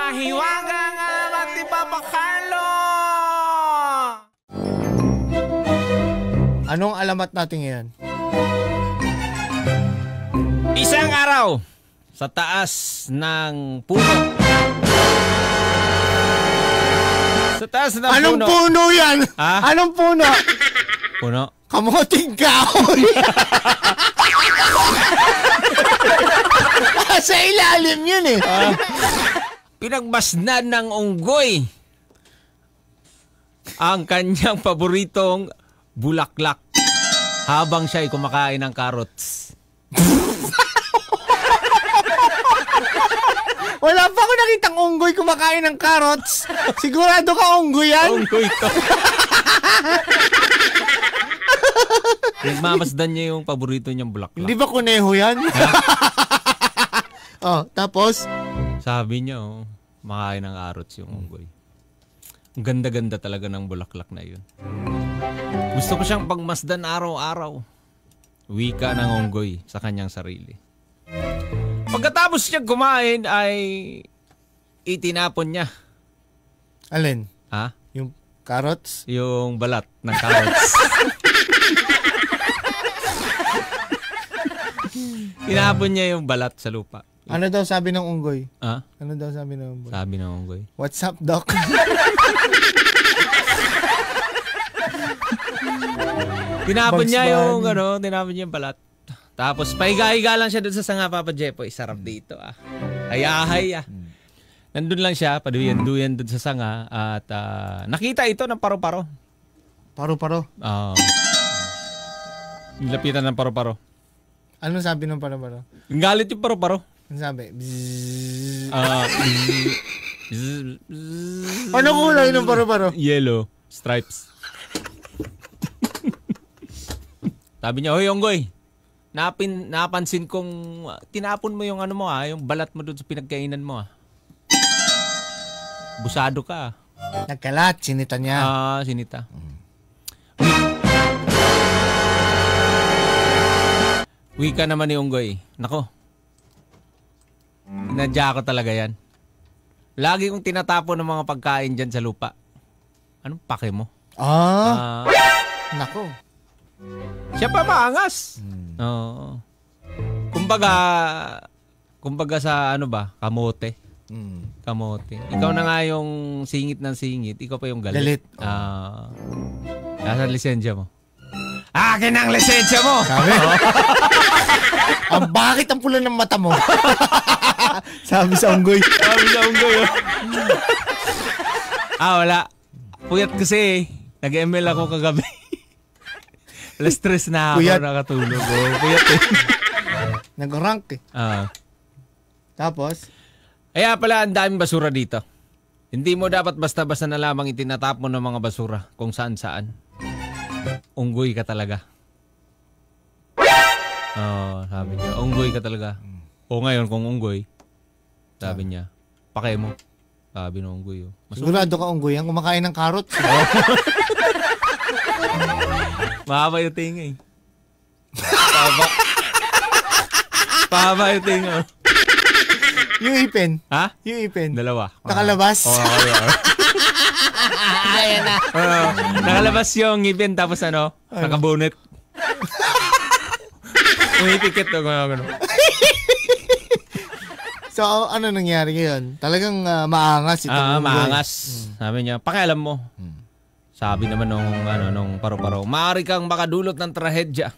Hiwaga nga mati Papa Carlo! Anong alamat natin ngayon? Isang araw sa taas ng puno. Sa taas ng Anong puno yan? Ha? Anong puno? Puno? Kamuting kahoy. Sa ilalim yun eh. Pinagmasdan ng unggoy ang kanyang paboritong bulaklak habang siya ay kumakain ng carrots. Wala pa ako nakitang unggoy kumakain ng carrots. Sigurado ka unggoy yan? Unggoy to. Nagmamasdan niya yung paborito niyang bulaklak. Hindi ba kuneho yan? Oh, tapos? Sabi niya, makain ng carrots yung unggoy. Ang ganda-ganda talaga ng bulaklak na yun. Gusto ko siyang pagmasdan araw-araw. Wika ng unggoy sa kanyang sarili. Pagkatapos niya kumain ay itinapon niya. Alin? Ha? Yung carrots? Yung balat ng carrots. Tinapon niya yung balat sa lupa. Ano daw sabi ng unggoy? Ha? Ano daw sabi ng unggoy? Sabi ng unggoy. What's up, Doc? Tinapon Bugs niya yung Bunny. tinapon niya yung balat. Tapos pahiga-higa lang siya doon sa sanga, Papa Jepoy. Sarap dito Ayahay Nandun lang siya, paduyan-duyan doon sa sanga at nakita ito ng paro-paro. Paro-paro? Nilapitan ng paro-paro. Anong sabi ng paro-paro? Ang galit yung paro-paro. Ano sabi? Bzzz. Ano kulay ng paro-paro? Yellow. Stripes. Sabi niya, hoy unggoy, napansin kong tinapon mo yung yung balat mo doon sa pinagkainan mo Busado ka. Nagkalat, sinita niya. Sinita. Wika naman ni unggoy. Nako. Nadya ko talaga yan. Lagi kong tinatapon ng mga pagkain dyan sa lupa. Anong pake mo? Nako. Siya pa maangas. Oo. Kumbaga sa kamote. Kamote. Ikaw na nga yung singit ng singit. Ikaw pa yung galit. Nasa lisensya mo. Akin ang lisensya mo! Sabi? Bakit ang pula ng mata mo? Sabi sa unggoy. Wala. Puyat kasi nag-ML ako kagabi. Alas 3 na ako nakatulog. Puyat Nag-rank Tapos? Kaya pala ang daming basura dito. Hindi mo dapat basta-basta na lamang itinatap mo ng mga basura kung saan-saan. Unggoy ka talaga. Sabi niya. Unggoy ka talaga. O ngayon kung unggoy, sabi niya, pake mo. Sabi ng unggoy. Sigurado ka unggoy yan? Kumakain ng carrots? Mahaba yung tinga Pahaba yung tinga. Yung ipin? Ha? Yung ipin? Dalawa. Nakalabas? Ayan na. Nakalabas yung ipin tapos nakabonet. Umipikit to. So, ano nangyari ngayon? Talagang maangas itong maangas. Sabi niya, pakialam mo. Sabi naman nung paro-paro, maaari kang makadulot ng trahedya.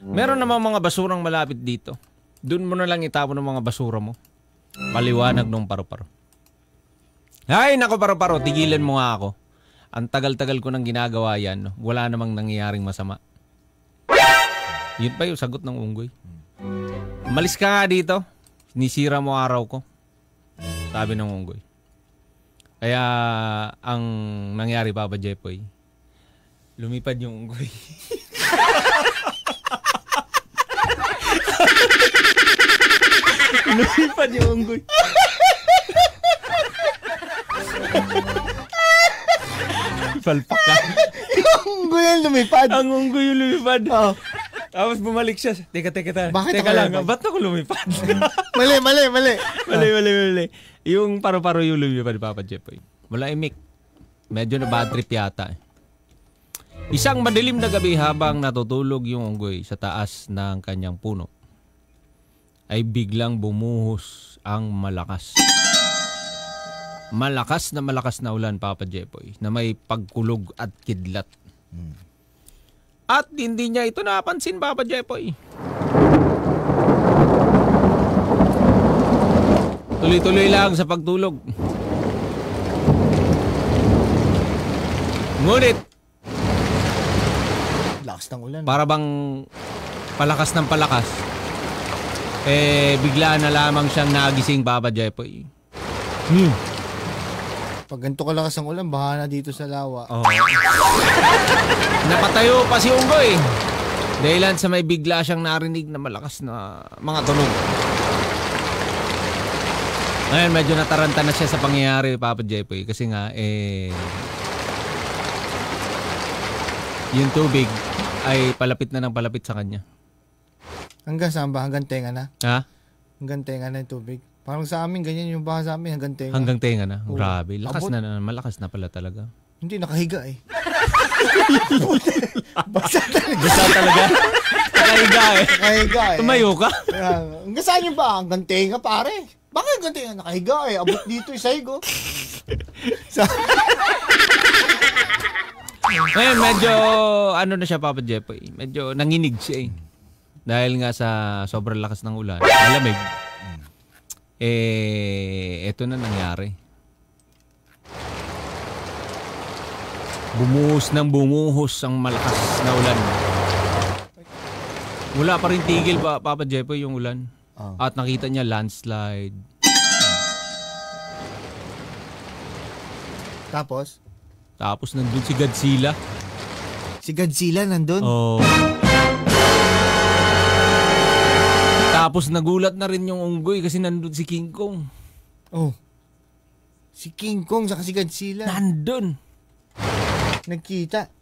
Meron namang mga basurang malapit dito. Doon mo na lang itapon ng mga basura mo. Paliwanag nung paro-paro. Ay, nako paro-paro, tigilan mo nga ako. Ang tagal-tagal ko nang ginagawa yan. Wala namang nangyayaring masama. Yun pa yung sagot ng unggoy. Malis ka nga dito. Nisira mo araw ko. Sabi ng unggoy. Kaya ang nangyari, Papa Jepoy, lumipad yung unggoy. Lumipad yung unggoy. Palpak ka. Yung unggoy yung lumipad. Ang unggoy yung lumipad. Tapos bumalik siya. Teka. Bakit Teka ako lang. lumipad? Ba't ako lumipad? Mali. Mali. Yung paru-paro yung lumipad, Papa Jepoy. Wala imik. Medyo na bad trip yata. Isang madilim na gabi habang natutulog yung unggoy sa taas ng kanyang puno, ay biglang bumuhos ang malakas. Malakas na ulan, Papa Jepoy, na may pagkulog at kidlat. At hindi niya ito napansin, Papa Jepoy. Tuloy-tuloy lang sa pagtulog. Ngunit, Lakas ng ulan. para bang palakas ng palakas, bigla na lamang siyang nagising, Papa Jepoy. Pag ganito kalakas ang ulan, baha na dito sa lawa. Oh. Napatayo pa si unggoy. Dahilan sa may bigla siyang narinig na malakas na mga tunog. Ngayon, medyo nataranta na siya sa pangyayari, Papa Jepoy. Kasi nga, yung tubig ay palapit na ng palapit sa kanya. Hanggang saan ba? Hanggang tenga na? Ha? Hanggang tenga na yung tubig. Parang sa amin, ganyan yung baha sa amin, hanggang tenga. Hanggang tenga na. Oo. Grabe. Abot. Malakas na pala talaga. Hindi, nakahiga eh. Basta talaga. Basta talaga. Nakahiga eh. Nakahiga eh. Tumayo ka? Hanggang saan yung ba? Hanggang tenga, pare. Bakit hanggang tenga? Nakahiga eh. Abot dito yung saigo. Ngayon, medyo, ano na siya, Papa Jepoy. Medyo nanginig siya eh. Dahil nga sa sobrang lakas ng ulan, malamig. Eto na nangyari. Bumuhos ang malakas na ulan. Wala pa rin tigil, Papa Jepoy, yung ulan. Oh. At nakita niya landslide. Tapos, nandun si Godzilla. si Godzilla nandun. Oh. Tapos nagulat na rin yung unggoy kasi nandun si King Kong. Oh. Si King Kong saka si Godzilla. Nandun. Nagkita.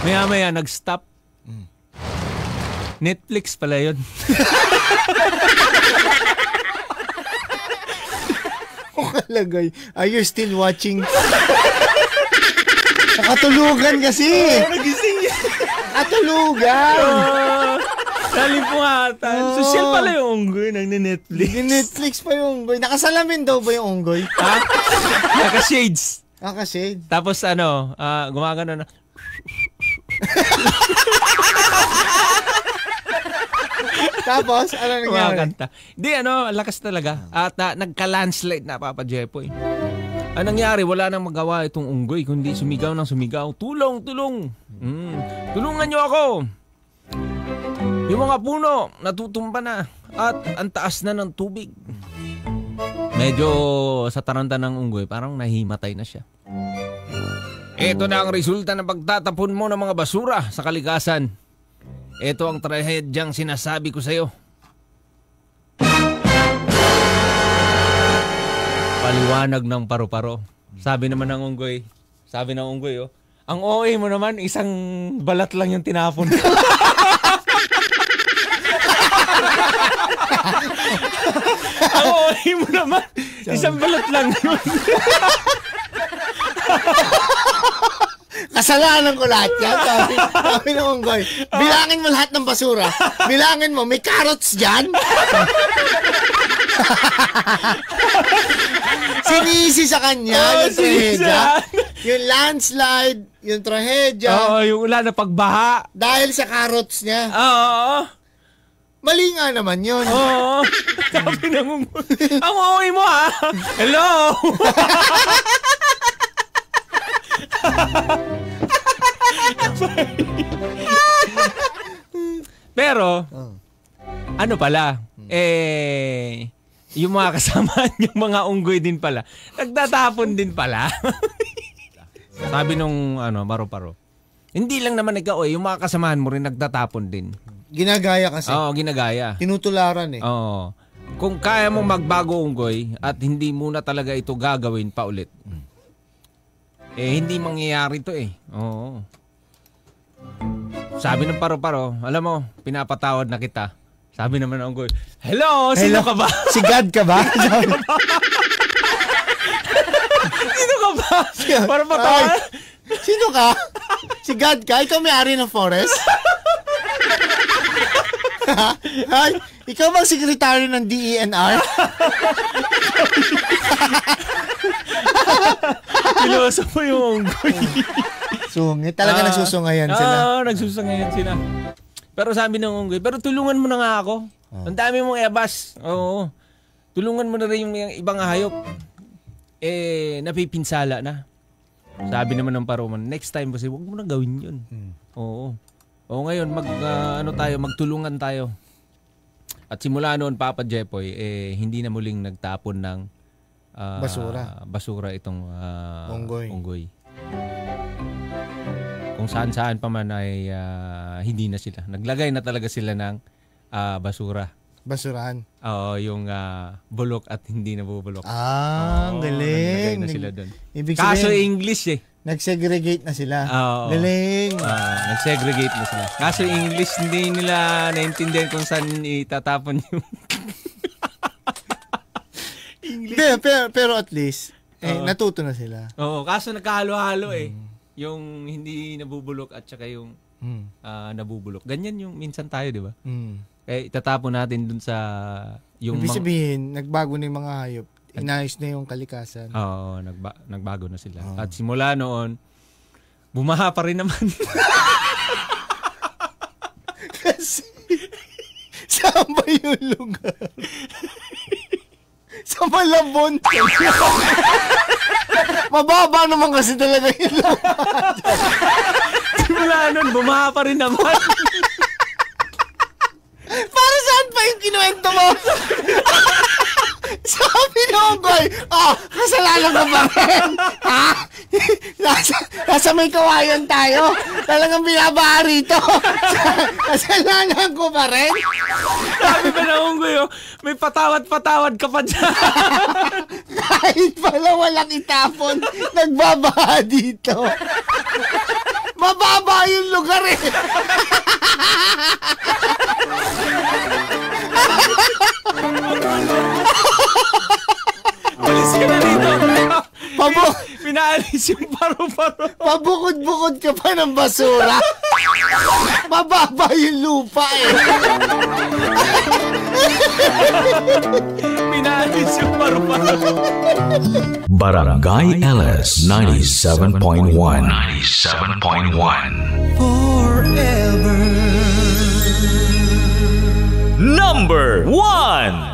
Maya-maya nag-stop. Netflix pala yun. Kalagay. Are you still watching? Nakatulugan kasi. Nagising yan. Nakatulugan. Nalipuhatan. Social pala yung unggoy nang Netflix. Netflix pa yung unggoy. Nakasalamin daw ba yung unggoy? Ha? Naka-shades. Kasi. Tapos gumagano na. Tapos, ano nangyari? Kumakanta. Hindi, lakas talaga. At nagka-landslide na, Papa Jepoy. Ang nangyari, wala nang magawa itong unggoy, kundi sumigaw ng sumigaw. Tulong! Tulungan niyo ako! Yung mga puno, natutumba na. At ang taas na ng tubig. Medyo sa taranta ng unggoy, parang nahimatay na siya. Ito na ang resulta ng pagtatapon mo ng mga basura sa kalikasan. Ito ang trahedyang sinasabi ko sa'yo. Paliwanag ng paru-paro. Sabi naman ng unggoy, ang OA mo naman, isang balat lang yung tinapon. Ang OA mo naman, isang balat lang yun. Kasalanan ko lahat yan. Sabi ng unggoy, bilangin mo lahat ng basura. Bilangin mo, may carrots dyan. Sinisi sa kanya yung trahedya. Yung landslide, yung trahedya. Oo, yung ulan na pagbaha. Dahil sa carrots niya. Oo. Mali nga naman yun. Oo. Sabi ng unggoy, ang OA mo ha. Hello. Pero, ano pala, yung mga kasama yung mga unggoy din pala, nagtatapon din pala. Sabi nung, paro-paro, hindi lang naman ikaw yung mga kasamahan mo rin nagtatapon din. Ginagaya kasi. Oo, ginagaya. Tinutularan eh. Oo. Kung kaya mong magbago unggoy at hindi muna talaga ito gagawin pa ulit, hindi mangyayari to eh. Oo. Sabi ng paru-paro, alam mo, pinapatawad na kita. Sabi naman ng unggoy, hello, sino ka ba? Si God ka ba? Sino ka ba? Para patawad. Sino ka? Si God ka? Ikaw may-ari ng forest? Ay, ikaw bang sekretary ng DENR? Piloso mo yung unggoy. Sungit. Talaga nagsusungayan sila. Oo, nagsusungayan sila. Pero sabi ng unggoy, pero tulungan mo na nga ako. Ang dami mong ebas. Oo. Tulungan mo na rin yung ibang hayop. Napipinsala na. Sabi naman ng paruman, next time kasi huwag mo na gawin yun. Oo. O ngayon, magtulungan tayo. At simula noon, Papa Jepoy, hindi na muling nagtapon ng basura itong unggoy. Kung saan-saan pa man ay hindi na sila. Naglagay na talaga sila ng basura. Basurahan. Oo, yung bulok at hindi nabubulok. Ang galing. Naglagay na sila doon. Kaso English Nag-segregate na sila. Galing. Nag-segregate na sila. Kaso English, hindi nila naintindihan kung saan itatapon yung English. Pero at least, natuto na sila. Oo, kaso nagkahalo-halo yung hindi nabubulok at saka yung nabubulok. Ganyan yung minsan tayo, di ba? Itatapon natin dun sa yung ibig sabihin, nagbago na yung mga hayop. Inayos na yung kalikasan. Oo, nagbago na sila. At simula noon, bumaha pa rin naman. Kasi, saan ba yung lugar? Sa Malabon. Mababa naman kasi talaga yung lugar. Simula noon, bumaha pa rin naman. Para saan pa yung kinuwento mo? Sabi ni Onggoy, kasalanan ko ba rin? Ha? Nasa may kawayan tayo. Talagang binabaha rito. Kasalanan ko ba rin? Sabi ba na Onggoy, may patawad-patawad ka pa dyan. Kahit pala walang itapon, nagbabaha dito. Mababa yung lugar eh. Alis ka na rito. Pinaalis yung paru-paro. Pabukod-bukod ka pa ng basura. Mababa yung lupa eh. Pinaalis yung paru-paro. Barangay LS 97.1 Forever Number 1